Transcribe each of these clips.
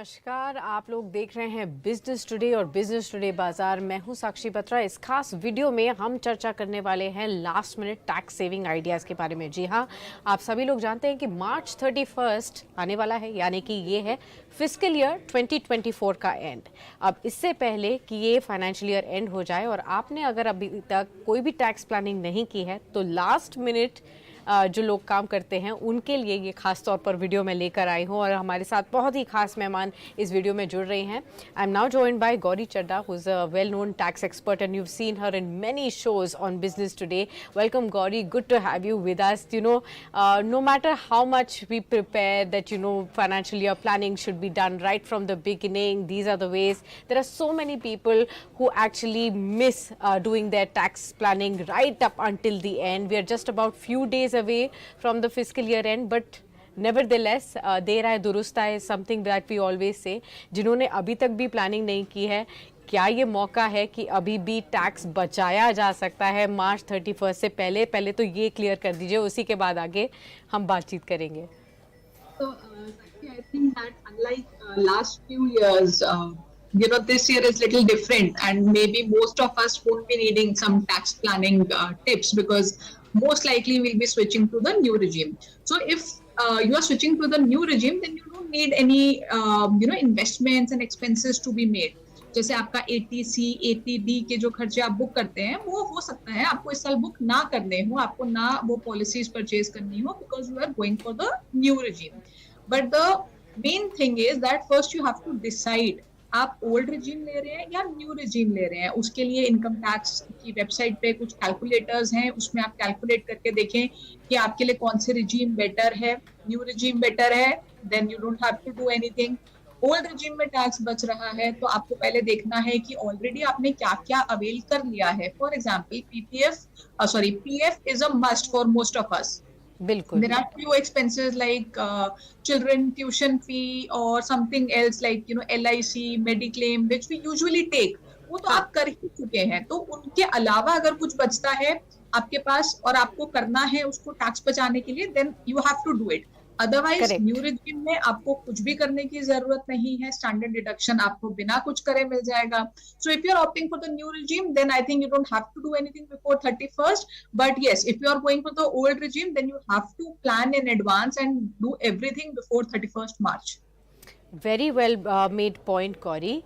नमस्कार, आप लोग देख रहे हैं बिजनेस टुडे और बिजनेस टुडे बाजार। मैं हूं साक्षी बत्रा। इस खास वीडियो में हम चर्चा करने वाले हैं last minute tax saving ideas के बारे में। जी हां, आप सभी लोग जानते हैं कि मार्च 31 आने वाला है, यानी कि ये है फिस्कल ईयर 2024 का एंड। अब इससे पहले कि ये फाइनेंशियल ईयर एंड हो जाए और आपने अगर अभी तक कोई भी टैक्स प्लानिंग नहीं की है, तो लास्ट मिनट जो लोग काम करते हैं उनके लिए ये खास तौर पर वीडियो में लेकर आई हूँ और हमारे साथ बहुत ही खास मेहमान इस वीडियो में जुड़ रही हैं। I am now joined by Gauri Chadha, who is a well known tax expert and you have seen her in many shows on Business Today. Welcome, Gauri. Good to have you with us. No matter how much we prepare that, financial year planning should be done right from the beginning. These are the ways. There are so many people who actually miss doing their tax planning right up until the end. We are just about few days away from the fiscal year end, but nevertheless, देर आए दुरुस्त आए is something that we always say. जिन्होंने अभी तक भी planning नहीं की है, क्या ये मौका है कि अभी भी टैक्स बचाया जा सकता है मार्च 31 से पहले? पहले तो ये क्लियर कर दीजिए, उसी के बाद आगे हम बातचीत करेंगे। So, I think that unlike last few years, this year is little different, and maybe most of us won't be needing some tax planning tips because most likely we'll be switching to the new regime. So, if you are switching to the new regime, then you don't need any investments and expenses to be made. जैसे आपका ATC, ATD के जो खर्चे आप book करते हैं, वो हो सकता है आपको इस साल बुक ना करने हो, आपको ना वो पॉलिसीज परचेज करनी हो, because you are going for the new regime. But the main thing is that first you have to decide आप ओल्ड रिजीम ले रहे हैं या न्यू रिजीम ले रहे हैं. उसके लिए इनकम टैक्स की वेबसाइट पे कुछ कैलकुलेटर्स हैं, उसमें आप कैलकुलेट करके देखें कि आपके लिए कौन से रिजीम बेटर है. न्यू रिजीम बेटर है, then you don't have to do anything. Old regime में टैक्स बच रहा है, तो आपको पहले देखना है कि ऑलरेडी आपने क्या क्या अवेल कर लिया है. For example PF is a must for most of us. बिल्कुल. There are few expenses like children tuition fee or something else like LIC, Mediclaim, which we usually take. वो तो आप कर ही चुके हैं. तो उनके अलावा अगर कुछ बचता है आपके पास और आपको करना है उसको टैक्स बचाने के लिए, then you have to do it. Otherwise new regime में आपको कुछ भी करने की जरूरत नहीं है. स्टैंडर्ड डिडक्शन आपको बिना कुछ करे मिल जाएगा. So if you are opting for the new regime, then I think you don't have to do anything before 31st. But yes, if you are going for the old regime, then you have to plan in advance and do everything before 31st March. Very well made point, Gauri.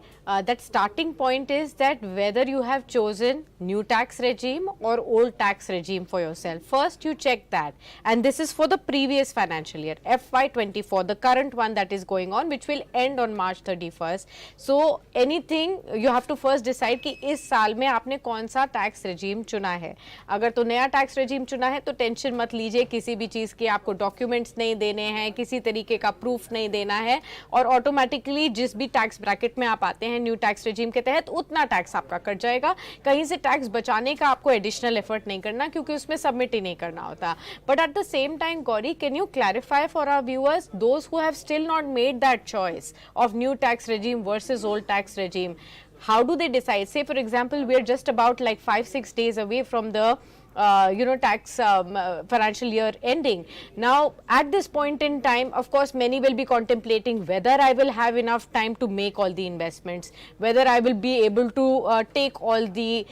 That starting point is that whether you have chosen new tax regime or old tax regime for yourself, first you check that, and this is for the previous financial year FY24, the current one that is going on, which will end on March 31st. So anything you have to first decide कि इस साल में आपने कौन सा tax regime चुना है. अगर तो नया टैक्स regime चुना है तो टेंशन मत लीजिए, किसी भी चीज़ के आपको डॉक्यूमेंट्स नहीं देने हैं, किसी तरीके का प्रूफ नहीं देना है, और ऑटोमेटिकली जिस भी टैक्स ब्रैकेट में आप आते हैं न्यू टैक्स रेजिम के तहत, उतना टैक्स आपका कट जाएगा. कहीं से टैक्स बचाने का आपको एडिशनल एफर्ट नहीं करना, क्योंकि उसमें सबमिट ही नहीं करना होता. But at the same time, Gauri, can you clarify for our viewers, those who have still not made that choice of new tax regime versus old tax regime? How do they decide? Say, for example, we are just about like 5-6 days away from the tax financial year ending. Now, at this point in time, of course, many will be contemplating whether I will have enough time to make all the investments, whether I will be able to take all the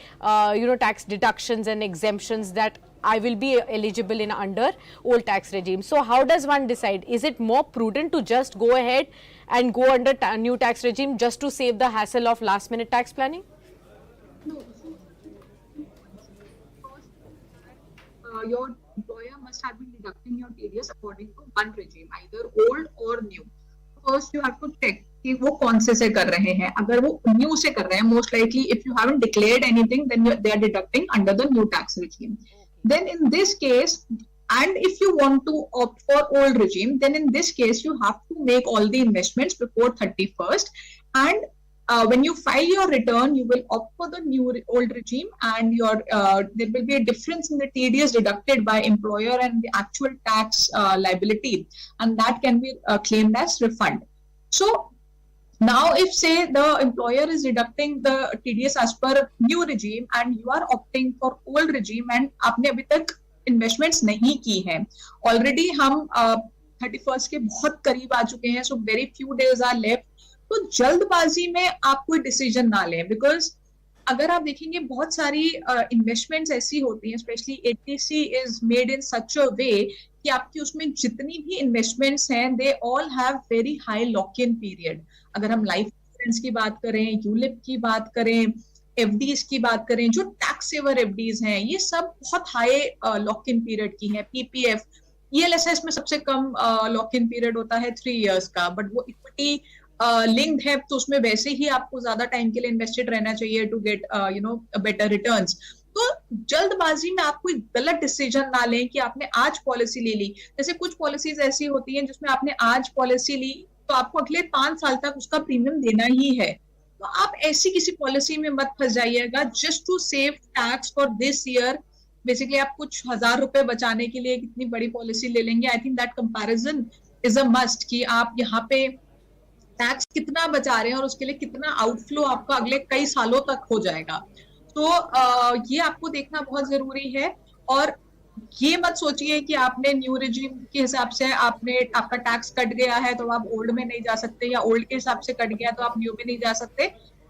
tax deductions and exemptions that I will be eligible in under old tax regime. So how does one decide? Is it more prudent to just go ahead and go under new tax regime just to save the hassle of last minute tax planning? No. Your employer must have been deducting your TDS according to one regime, either old or new. First, you have to check कि वो कौन से कर रहे हैं. अगर वो new से कर रहे हैं, most likely if you haven't declared anything, then they are deducting under the new tax regime. Then in this case, and if you want to opt for old regime, then in this case you have to make all the investments before 31st, and when you file your return, you will opt for the old regime, and there will be a difference in the TDS deducted by employer and the actual tax liability, and that can be claimed as refund. So now, if say the employer is deducting the TDS as per new regime and you are opting for old regime and आपने अभी तक investments नहीं की हैं, already हम 31st के बहुत करीब आ चुके हैं, so very few days are left. तो जल्दबाजी में आप कोई डिसीजन ना लें, बिकॉज अगर आप देखेंगे बहुत सारी इन्वेस्टमेंट्स ऐसी होती हैं, specially ATC is made in such a way कि आपकी उसमें जितनी भी इन्वेस्टमेंट्स हैं they all have very high lock in period. अगर हम लाइफ इंश्योरेंस की बात करें, यूलिप की बात करें, एफडीज की बात करें, जो टैक्स सेवर एफडीज हैं, ये सब बहुत हाई लॉक इन पीरियड की हैं। पीपीएफ, ईएलएसएस में सबसे कम लॉक इन पीरियड होता है 3 इयर्स का, बट वो इक्विटी लिंक्ड है तो उसमें वैसे ही आपको ज्यादा टाइम के लिए इन्वेस्टेड रहना चाहिए टू गेट बेटर रिटर्न्स। तो जल्दबाजी में आप कोई गलत डिसीजन ना लें कि आपने आज पॉलिसी ले ली। जैसे कुछ पॉलिसीज ऐसी होती हैं जिसमें आपने आज पॉलिसी ली तो आपको अगले 5 साल तक उसका प्रीमियम देना ही है, तो आप ऐसी किसी पॉलिसी में मत फंस जाइएगा just to save tax for this year. Basically आप कुछ 1000 रुपए बचाने के लिए कितनी बड़ी पॉलिसी ले लेंगे। आई think that comparison is a must कि आप यहाँ पे टैक्स कितना बचा रहे हैं और उसके लिए कितना आउटफ्लो आपका अगले कई सालों तक हो जाएगा। तो ये आपको देखना बहुत जरूरी है। और ये मत सोचिए कि आपने न्यू रिजीम के हिसाब से आपका टैक्स कट गया है तो आप ओल्ड में नहीं जा सकते, या ओल्ड के हिसाब से कट गया तो आप न्यू में नहीं जा सकते।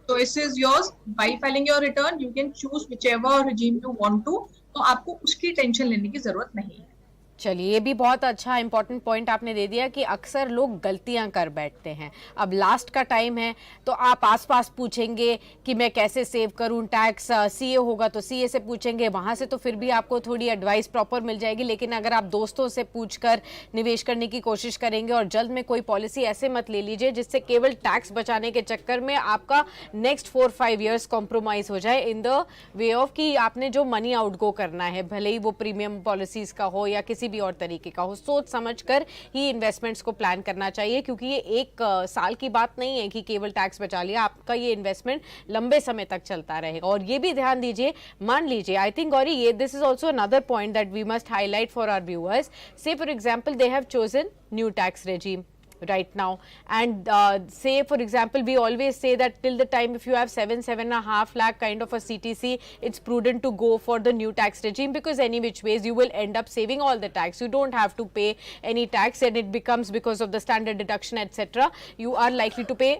तो this is yours, by filing your return you can choose whichever regime you want to, तो आपको उसकी टेंशन लेने की जरूरत नहीं है। चलिए, ये भी बहुत अच्छा इंपॉर्टेंट पॉइंट आपने दे दिया कि अक्सर लोग गलतियां कर बैठते हैं। अब लास्ट का टाइम है तो आप आसपास पूछेंगे कि मैं कैसे सेव करूं टैक्स, सीए होगा तो सीए से पूछेंगे, वहां से तो फिर भी आपको थोड़ी एडवाइस प्रॉपर मिल जाएगी। लेकिन अगर आप दोस्तों से पूछकर निवेश करने की कोशिश करेंगे और जल्द में कोई पॉलिसी ऐसे मत ले लीजिए जिससे केवल टैक्स बचाने के चक्कर में आपका नेक्स्ट 4-5 ईयर्स कॉम्प्रोमाइज हो जाए इन द वे ऑफ कि आपने जो मनी आउट गो करना है, भले ही वो प्रीमियम पॉलिसीज का हो या किसी भी और तरीके का हो, सोच समझकर ही इन्वेस्टमेंट्स को प्लान करना चाहिए। क्योंकि ये एक साल की बात नहीं है कि केवल टैक्स बचा लिया, आपका ये इन्वेस्टमेंट लंबे समय तक चलता रहेगा। और ये भी ध्यान दीजिए, मान लीजिए, आई थिंक गौरी, ये this is also another point that we must highlight for our viewers. Say for example they have chosen new tax regime right now, and say for example we always say that till the time if you have 7.5 lakh kind of a CTC, it's prudent to go for the new tax regime, because any which ways you will end up saving all the tax, you don't have to pay any tax, and it becomes, because of the standard deduction etc, you are likely to pay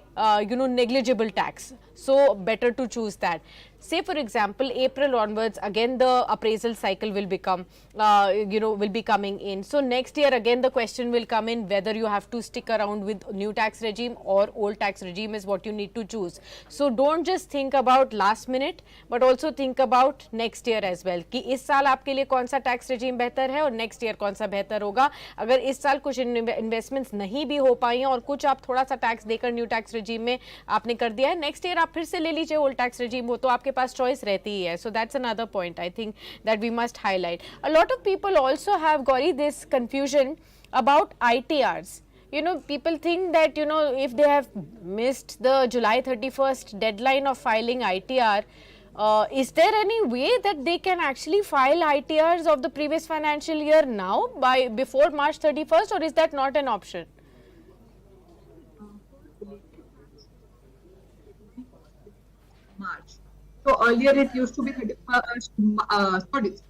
negligible tax. So better to choose that. Say for example April onwards again the appraisal cycle will become will be coming in. So next year again the question will come in whether you have to stick around with new tax regime or old tax regime is what you need to choose. So don't just think about last minute but also think about next year as well कि इस साल आपके लिए कौन सा tax regime बेहतर है और नेक्स्ट ईयर कौन सा बेहतर होगा। अगर इस साल कुछ इन्वेस्टमेंट्स नहीं भी हो पाई हैं और कुछ आप थोड़ा सा टैक्स देकर न्यू टैक्स regime में आपने कर दिया है, नेक्स्ट ईयर आप फिर से ले लीजिए ओल्ड टैक्स regime, वो तो आपके पास चॉइस रहती ही है। So that's another point I think that we must highlight. A lot of people also have Gauri this confusion about ITRs. People think that if they have missed the July 31st deadline of filing ITR, is there any way that they can actually file ITRs of the previous financial year now before March 31st, or is that not an option? March. So earlier it used to be 31st,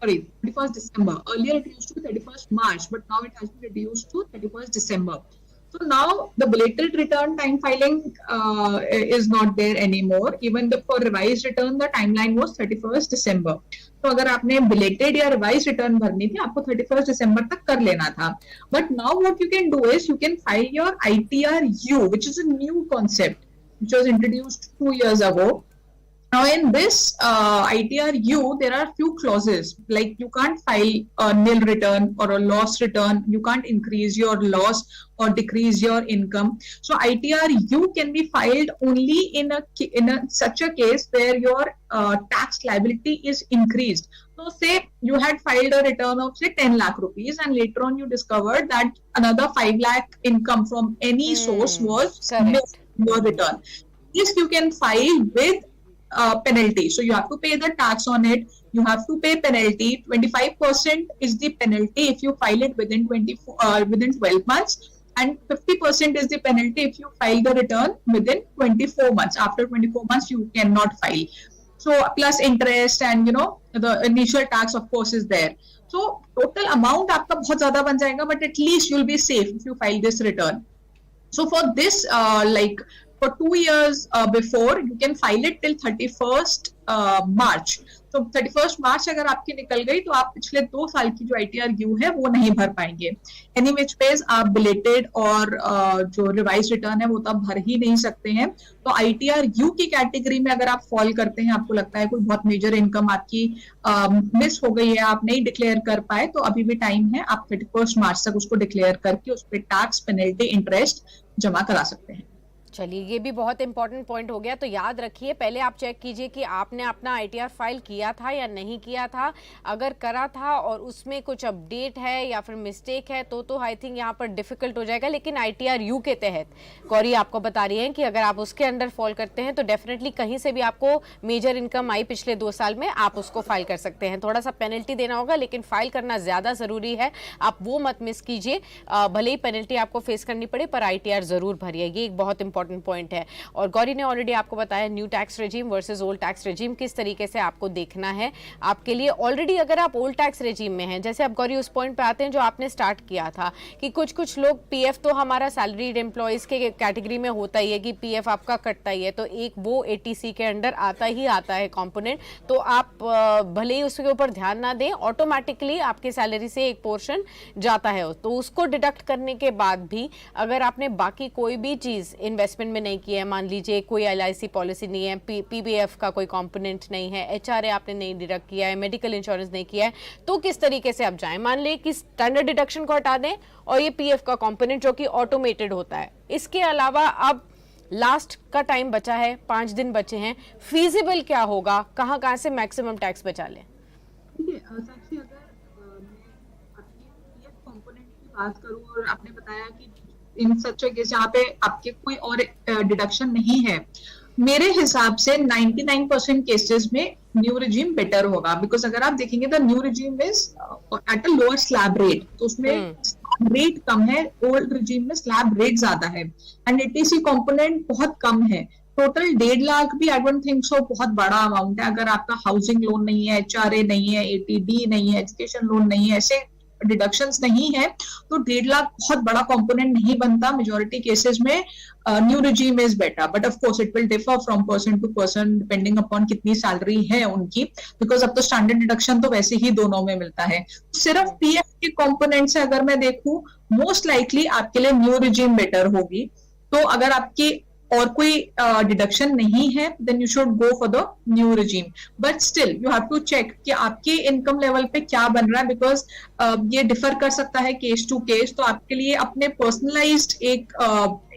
31st December. Earlier it used to be 31st March, but now it has been reduced to 31st December. So now the belated return time filing is not there anymore. Even for revised return, the timeline was 31st December. तो अगर आपने belated या revised return भरनी थी, आपको 31st December तक कर लेना था. But now what you can do is you can file your ITR-U, which is a new concept, which was introduced 2 years ago. Now in this ITR-U, there are few clauses, like you can't file a nil return or a loss return, you can't increase your loss or decrease your income. So ITR-U can be filed only in such a case where your tax liability is increased. So say you had filed a return of say 10 lakh rupees and later on you discovered that another 5 lakh income from any source was missed in your return. This you can file with penalty. So you have to pay the tax on it. You have to pay penalty. 25% is the penalty if you file it within 12 months, and 50% is the penalty if you file the return within 24 months. After 24 months, you cannot file. So plus interest and the initial tax of course is there. So total amount आपका बहुत ज़्यादा बन जाएगा, but at least you'll be safe if you file this return. So for this for 2 years before, you can file it till 31st March. तो 31st मार्च अगर आपकी निकल गई तो आप पिछले 2 साल की जो ITR ड्यू है वो नहीं भर पाएंगे. एनी विच वेज आप बिलेटेड और जो रिवाइज रिटर्न है वो तो आप भर ही नहीं सकते हैं. तो ITR ड्यू की कैटेगरी में अगर आप फॉल करते हैं, आपको लगता है कोई बहुत मेजर इनकम आपकी मिस हो गई है, आप नहीं डिक्लेयर कर पाए, तो अभी भी टाइम है. आप 31st मार्च तक उसको डिक्लेयर करके उस पर टैक्स, पेनल्टी, इंटरेस्ट जमा करा सकते हैं. चलिए, ये भी बहुत इंपॉर्टेंट पॉइंट हो गया. तो याद रखिए, पहले आप चेक कीजिए कि आपने अपना ITR फाइल किया था या नहीं किया था. अगर करा था और उसमें कुछ अपडेट है या फिर मिस्टेक है तो आई थिंक यहाँ पर डिफिकल्ट हो जाएगा. लेकिन ITR यू के तहत गौरी आपको बता रही है कि अगर आप उसके अंडर फॉल करते हैं तो डेफिनेटली कहीं से भी आपको मेजर इनकम आई पिछले 2 साल में, आप उसको फाइल कर सकते हैं. थोड़ा सा पेनल्टी देना होगा लेकिन फाइल करना ज़्यादा ज़रूरी है. आप वो मत मिस कीजिए. भले ही पेनल्टी आपको फेस करनी पड़े पर ITR ज़रूर भरिए. ये एक बहुत इंपॉर्टेंट पॉइंट है. और गौरी ने ऑलरेडी आपको बताया new tax regime versus old tax regime किस तरीके से आपको देखना है. आपके लिए ऑलरेडी अगर आप ओल्ड टैक्स रेजिम में हैं, जैसे अब गौरी उस पॉइंट पे आते हैं जो आपने स्टार्ट किया था कि कुछ लोग PF तो हमारा सैलरीड एम्प्लॉयज के कैटेगरी में होता ही है कि PF आपका कटता ही है, तो एक वो ATC के अंडर आता है कंपोनेंट. तो आप भले ही उसके ऊपर ध्यान ना दें, ऑटोमेटिकली आपके सैलरी से एक पोर्शन जाता है. तो उसको डिडक्ट करने के बाद भी अगर आपने बाकी कोई भी चीज इन्वेस्टमेंट में नहीं की है, मान लीजिए कोई LIC पॉलिसी नहीं है, PPF का कोई कंपोनेंट नहीं है, HRA आपने नहीं डिडक्ट किया है, मेडिकल इंश्योरेंस नहीं किया है, तो किस तरीके से आप जाएं. मान लें कि स्टैंडर्ड डिडक्शन को हटा दें और ये PF का कंपोनेंट जो कि ऑटोमेटेड होता है. इसके अलावा अब लास्ट का टाइम बचा है, 5 दिन बचे हैं. फीजिबल क्या होगा, कहां से मैक्सिमम टैक्स बचा लें? साक्षी, अगर मैं आपकी PF कंपोनेंट की बात करूं और आपने बताया कि इन सच केस जहाँ पे आपके कोई और डिडक्शन नहीं है, मेरे हिसाब से 99% केसेस में न्यू रिजीम बेटर होगा. बिकॉज अगर आप देखेंगे the new regime is at a lower slab rate, तो उसमें स्लैब रेट कम है, ओल्ड रिजीम में स्लैब रेट ज्यादा है, एंड ATC कंपोनेंट बहुत कम है. टोटल 1.5 लाख भी आई डोंट थिंक सो बहुत बड़ा अमाउंट है. अगर आपका हाउसिंग लोन नहीं है, HRA नहीं है, ATD नहीं है, एजुकेशन लोन नहीं है, ऐसे डिडक्शंस नहीं है, तो 1.5 लाख बहुत बड़ा कंपोनेंट नहीं बनता. मेजॉरिटी केसेस में new regime is better, but of course it will differ from person to person depending upon कितनी सैलरी है उनकी. बिकॉज अब तो स्टैंडर्ड डिडक्शन तो वैसे ही दोनों में मिलता है. सिर्फ PF के कंपोनेंट से अगर मैं देखूं, मोस्ट लाइकली आपके लिए न्यू रिजीम बेटर होगी. तो अगर आपकी और कोई डिडक्शन नहीं है, then you should go for the new regime. But still you have to check कि आपके इनकम लेवल पे क्या बन रहा है, बिकॉज ये डिफर कर सकता है केस टू केस. तो आपके लिए अपने पर्सनलाइज्ड एक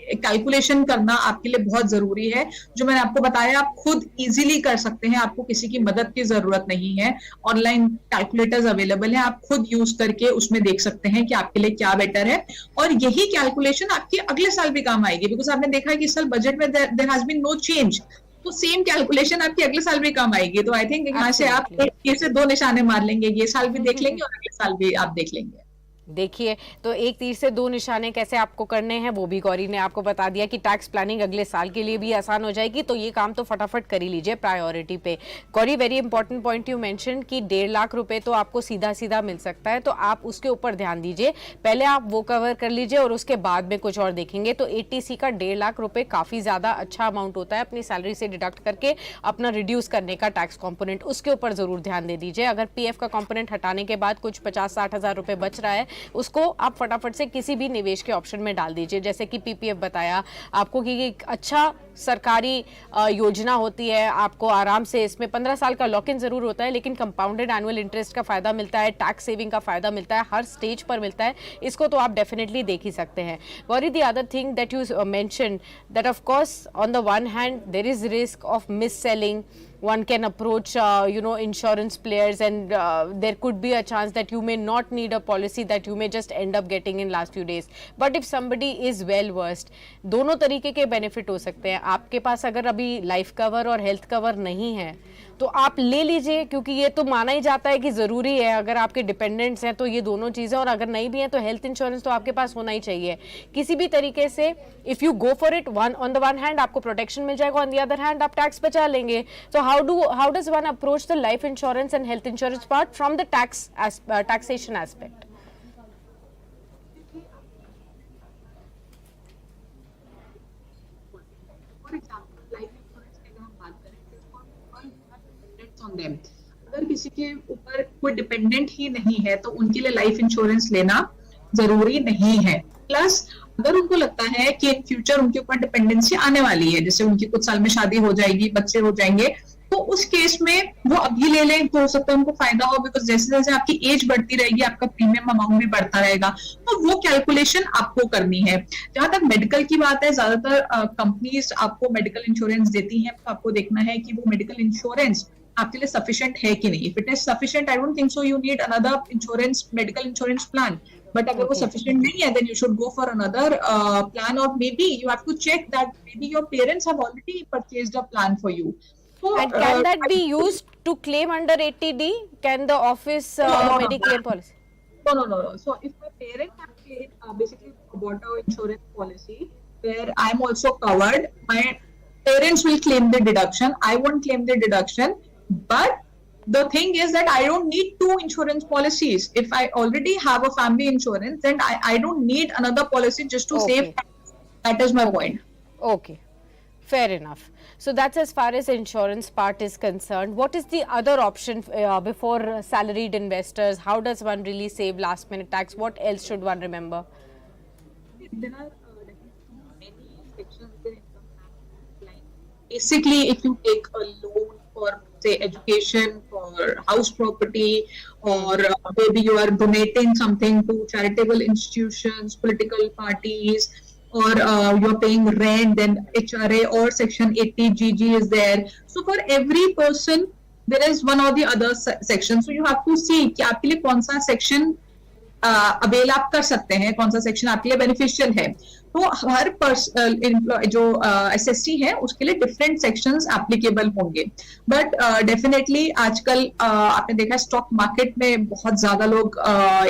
कैलकुलेशन करना आपके लिए बहुत जरूरी है. जो मैंने आपको बताया, आप खुद इजीली कर सकते हैं, आपको किसी की मदद की जरूरत नहीं है. ऑनलाइन कैलकुलेटर्स अवेलेबल है, आप खुद यूज करके उसमें देख सकते हैं कि आपके लिए क्या बेटर है. और यही कैलकुलेशन आपके अगले साल भी काम आएगी, बिकॉज आपने देखा है कि इस साल बजट में there has been no change, तो सेम कैलकुलेशन आपकी अगले साल भी काम आएगी. तो आई थिंक यहाँ से आप एक से 2 निशाने मार लेंगे, ये साल भी देख लेंगे और अगले साल भी आप देख लेंगे. देखिए, तो एक तीर से 2 निशाने कैसे आपको करने हैं वो भी गौरी ने आपको बता दिया कि टैक्स प्लानिंग अगले साल के लिए भी आसान हो जाएगी. तो ये काम तो फटाफट कर ही लीजिए प्रायोरिटी पे. Gauri, very important point you mention कि 1.5 लाख रुपए तो आपको सीधा सीधा मिल सकता है, तो आप उसके ऊपर ध्यान दीजिए. पहले आप वो कवर कर लीजिए और उसके बाद में कुछ और देखेंगे. तो ATC का 1.5 लाख रुपए काफी ज्यादा अच्छा अमाउंट होता है. अपनी सैलरी से डिडक्ट करके अपना रिड्यूस करने का टैक्स कॉम्पोनेंट, उसके ऊपर जरूर ध्यान दे दीजिए. अगर PF का कॉम्पोनेंट हटाने के बाद कुछ 50-60 हजार रुपए बच रहा है, उसको आप फटाफट से किसी भी निवेश के ऑप्शन में डाल दीजिए. जैसे कि PPF बताया आपको कि एक अच्छा सरकारी योजना होती है, आपको आराम से इसमें 15 साल का लॉक इन जरूर होता है, लेकिन कंपाउंडेड एनुअल इंटरेस्ट का फायदा मिलता है, टैक्स सेविंग का फायदा मिलता है, हर स्टेज पर मिलता है. इसको तो आप डेफिनेटली देख ही सकते हैं. Gauri, the other thing that you mention that of course on the one hand there is risk of mis selling. One can approach insurance players, and there could be a chance that you may not need a policy that you may just end up getting in last few days. But if somebody is well versed, दोनों तरीके के benefit हो सकते हैं. आपके पास अगर अभी life cover और हेल्थ कवर नहीं है तो आप ले लीजिए, क्योंकि ये तो माना ही जाता है कि जरूरी है. अगर आपके डिपेंडेंट्स हैं तो ये दोनों चीजें, और अगर नहीं भी हैं तो हेल्थ इंश्योरेंस तो आपके पास होना ही चाहिए. किसी भी तरीके से if you go for it, on the one hand आपको प्रोटेक्शन मिल जाएगा, ऑन द अदर हैंड आप टैक्स बचा लेंगे. तो how does one approach the life insurance and health insurance part from the taxation aspect? किसी के ऊपर कोई डिपेंडेंट ही नहीं है तो उनके लिए लाइफ इंश्योरेंस लेना जरूरी नहीं है। प्लस अगर उनको लगता है कि इन फ्यूचर उनके ऊपर डिपेंडेंसी आने वाली है, जैसे उनकी कुछ साल में शादी हो जाएगी, बच्चे हो जाएंगे, तो उस केस में वो अभी ले लें तो हो सकता है उनको फायदा हो, बिकॉज जैसे जैसे आपकी एज बढ़ती रहेगी आपका प्रीमियम अमाउंट भी बढ़ता रहेगा, तो वो कैलकुलेशन आपको करनी है। जहां तक मेडिकल की बात है, ज्यादातर कंपनीज आपको मेडिकल इंश्योरेंस देती हैं, तो आपको देखना है कि वो मेडिकल इंश्योरेंस आपके लिए सफिशिएंट है कि नहीं। If it is sufficient, I don't think so you need another insurance, medical insurance plan. But अगर वो सफिशिएंट नहीं है, then you should go for another plan, और maybe you have to check that maybe your parents have already purchased a plan for you. And can that be used to claim under 80D? Can the office Mediclaim policy? No. So if my parents have claimed, basically bought an insurance policy where I'm also covered, my parents will claim the deduction. I won't claim the deduction. But the thing is that I don't need two insurance policies. If I already have a family insurance, then I don't need another policy just to save tax. That is my point. Okay. Fair enough. So that's as far as insurance part is concerned. What is the other option before salaried investors? How does one really save last minute tax? What else should one remember? There are many sections in income tax line. Basically, if you take a loan for say education, for house property, or maybe you are donating something to charitable institutions, political parties, or you're paying rent, then HRA or Section 80GG is there. So for every person, there is one or the other section. So you have to see कि आपके लिए कौन सा section avail आप कर सकते हैं, कौन सा सेक्शन आपके लिए बेनिफिशियल है। तो हर जो SST है उसके लिए डिफरेंट सेक्शंस एप्लीकेबल होंगे। बट डेफिनेटली आजकल आपने देखा स्टॉक मार्केट में बहुत ज्यादा लोग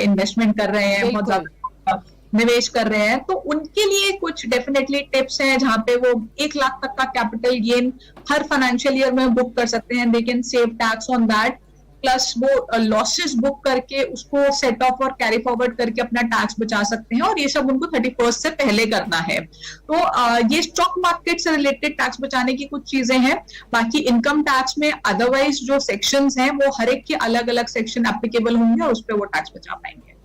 इन्वेस्टमेंट कर रहे हैं, बहुत ज्यादा निवेश कर रहे हैं, तो उनके लिए कुछ डेफिनेटली टिप्स हैं जहां पे वो 1 लाख तक का कैपिटल गेन हर फाइनेंशियल ईयर में बुक कर सकते हैं। They can save tax on that, plus वो लॉसेस बुक करके उसको सेट ऑफ और कैरी फॉरवर्ड करके अपना टैक्स बचा सकते हैं, और ये सब उनको 31st से पहले करना है। तो ये स्टॉक मार्केट से रिलेटेड टैक्स बचाने की कुछ चीजें हैं। बाकी इनकम टैक्स में अदरवाइज जो सेक्शंस हैं वो हर एक के अलग अलग सेक्शन एप्लीकेबल होंगे और उस पर वो टैक्स बचा पाएंगे।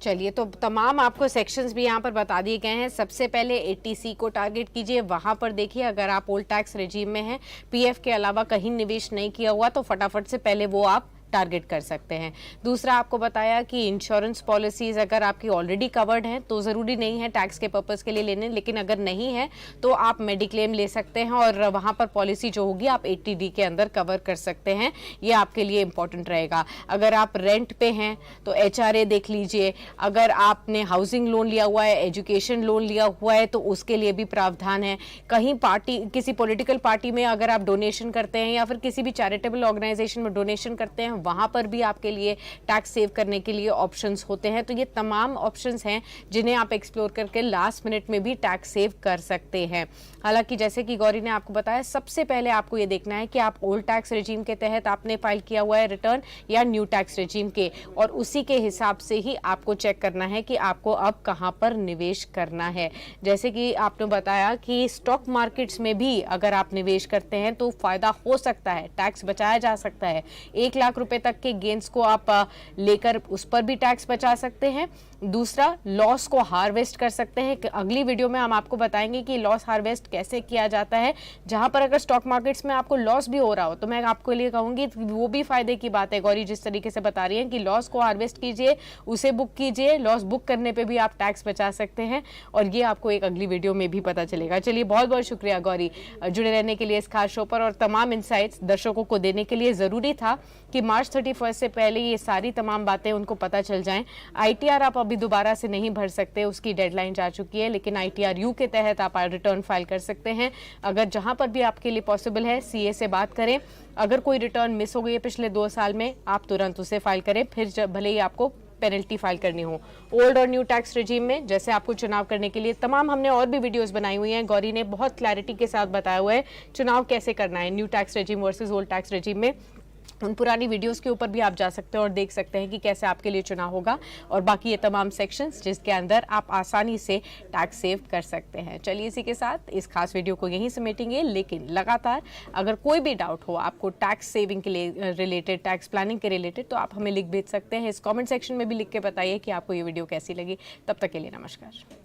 चलिए, तो तमाम आपको सेक्शंस भी यहाँ पर बता दिए गए हैं। सबसे पहले 80C को टारगेट कीजिए, वहाँ पर देखिए अगर आप ओल्ड टैक्स रेजीम में हैं, पीएफ के अलावा कहीं निवेश नहीं किया हुआ, तो फटाफट से पहले वो आप टारगेट कर सकते हैं। दूसरा आपको बताया कि इंश्योरेंस पॉलिसीज अगर आपकी ऑलरेडी कवर्ड हैं तो ज़रूरी नहीं है टैक्स के पर्पज़ के लिए लेने, लेकिन अगर नहीं है तो आप मेडिक्लेम ले सकते हैं और वहाँ पर पॉलिसी जो होगी आप 80D के अंदर कवर कर सकते हैं। ये आपके लिए इंपॉर्टेंट रहेगा। अगर आप रेंट पे हैं तो HRA देख लीजिए। अगर आपने हाउसिंग लोन लिया हुआ है, एजुकेशन लोन लिया हुआ है, तो उसके लिए भी प्रावधान है। कहीं पार्टी, किसी पॉलिटिकल पार्टी में अगर आप डोनेशन करते हैं या फिर किसी भी चैरिटेबल ऑर्गेनाइजेशन में डोनेशन करते हैं, वहाँ पर भी आपके लिए टैक्स सेव करने के लिए ऑप्शंस होते हैं। तो ये तमाम ऑप्शंस हैं जिन्हें आप एक्सप्लोर करके लास्ट मिनट में भी टैक्स सेव कर सकते हैं। हालांकि जैसे कि गौरी ने आपको बताया, सबसे पहले आपको ये देखना है कि आप ओल्ड टैक्स रेजीम के तहत आपने फाइल किया हुआ है रिटर्न या न्यू टैक्स रेजीम के, और उसी के हिसाब से ही आपको चेक करना है कि आपको अब कहाँ पर निवेश करना है। जैसे कि आपने बताया कि स्टॉक मार्केट्स में भी अगर आप निवेश करते हैं तो फायदा हो सकता है, टैक्स बचाया जा सकता है। 1 लाख रुपए तक के गेन्स को आप लेकर उस पर भी टैक्स बचा सकते हैं। दूसरा, लॉस को हार्वेस्ट कर सकते हैं। अगली वीडियो में हम आपको बताएंगे कि लॉस हार्वेस्ट कैसे किया जाता है। जहां पर अगर स्टॉक मार्केट्स में आपको लॉस भी हो रहा हो तो मैं आपको लिए कहूंगी वो भी फायदे की बात है। गौरी जिस तरीके से बता रही है कि लॉस को हार्वेस्ट कीजिए, उसे बुक कीजिए, लॉस बुक करने पे भी आप टैक्स बचा सकते हैं, और ये आपको एक अगली वीडियो में भी पता चलेगा। चलिए, बहुत बहुत शुक्रिया गौरी जुड़े रहने के लिए इस खास शो पर, और तमाम इनसाइट्स दर्शकों को देने के लिए। ज़रूरी था कि मार्च 31 से पहले ये सारी तमाम बातें उनको पता चल जाएं। ITR आप अभी दोबारा से नहीं भर सकते, उसकी डेडलाइन जा चुकी है, लेकिन ITR-U के तहत आप रिटर्न फाइल कर सकते हैं। अगर जहां पर भी आपके लिए पॉसिबल है, CA से बात करें। अगर कोई रिटर्न मिस हो गई है पिछले 2 साल में, आप तुरंत उसे फाइल करें, फिर भले ही आपको पेनल्टी फाइल करनी हो। ओल्ड और न्यू टैक्स रेजीम में जैसे आपको चुनाव करने के लिए तमाम हमने और भी वीडियोस बनाई हुई हैं। गौरी ने बहुत क्लैरिटी के साथ बताया हुआ है चुनाव कैसे करना है new tax regime versus old tax regime में। उन पुरानी वीडियोस के ऊपर भी आप जा सकते हैं और देख सकते हैं कि कैसे आपके लिए चुनाव होगा, और बाकी ये तमाम सेक्शंस जिसके अंदर आप आसानी से टैक्स सेव कर सकते हैं। चलिए इसी के साथ इस खास वीडियो को यहीं समेटेंगे, लेकिन लगातार अगर कोई भी डाउट हो आपको टैक्स सेविंग के लिए रिलेटेड, टैक्स प्लानिंग के रिलेटेड, तो आप हमें लिख भेज सकते हैं। इस कॉमेंट सेक्शन में भी लिख के बताइए कि आपको ये वीडियो कैसी लगी। तब तक के लिए नमस्कार।